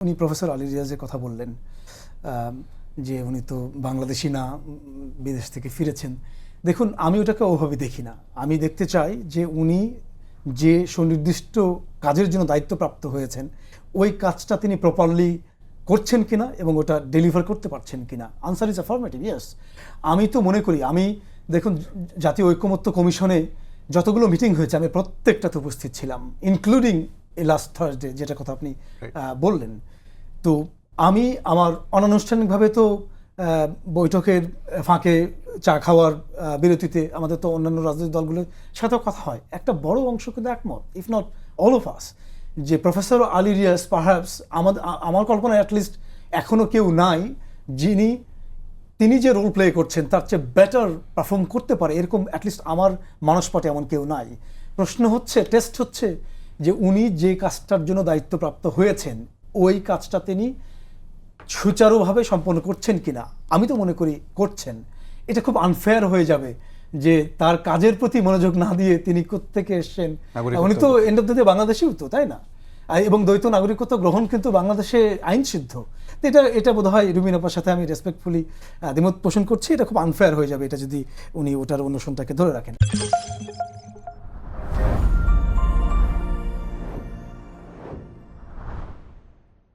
উনি প্রফেসর আলী রিয়াজের কথা বললেন যে উনি তো বাংলাদেশি না, বিদেশ থেকে ফিরেছেন। দেখুন, আমি ওটাকে ওভাবে দেখি না। আমি দেখতে চাই যে উনি যে সুনির্দিষ্ট কাজের জন্য দায়িত্বপ্রাপ্ত হয়েছেন ওই কাজটা তিনি প্রপারলি করছেন কিনা এবং ওটা ডেলিভার করতে পারছেন কিনা। Answer is affirmative, yes. আমি তো মনে করি, দেখুন, জাতীয় ঐকমত্য কমিশনে যতগুলো মিটিং হয়েছে আমি প্রত্যেকটাতে উপস্থিত ছিলাম, ইনক্লুডিং লাস্ট থার্সডে, যেটা কথা আপনি বললেন। তো আমি আমার অনানুষ্ঠানিকভাবে তো বৈঠকের ফাঁকে চা খাওয়ার বিরতিতে আমাদের তো অন্যান্য রাজনৈতিক দলগুলোর সাথেও কথা হয়। একটা বড় অংশ কিন্তু একমত, if not all of us, যে প্রফেসর আলী রিয়াজ পারহ্যাপস আমার কল্পনায় অ্যাটলিস্ট এখনও কেউ নাই তিনি যে রোল প্লে করছেন তার চেয়ে বেটার পারফর্ম করতে পারে, এরকম অ্যাটলিস্ট আমার মানসপটে এমন কেউ নাই। প্রশ্ন হচ্ছে, টেস্ট হচ্ছে যে উনি যে কাজটার জন্য দায়িত্বপ্রাপ্ত হয়েছেন ওই কাজটা তিনি সুচারুভাবে সম্পন্ন করছেন কিনা। আমি তো মনে করি করছেন। এটা খুব আনফেয়ার হয়ে যাবে যে তার কাজের প্রতি মনোযোগ না দিয়ে তিনি কোত্থেকে এসছেন। উনি তো এন্ড অফ দ্য ডে বাংলাদেশিও তো, তাই না? এবং দ্বৈত নাগরিকত্ব গ্রহণ কিন্তু বাংলাদেশে আইন সিদ্ধ। এটা বোধ হয় রুমিন আপার সাথে আমি রেসপেক্টফুলি দ্বিমত পোষণ করছি। এটা খুব আনফেয়ার হয়ে যাবে এটা যদি উনি ওটার অনুসরণটাকে ধরে রাখেন।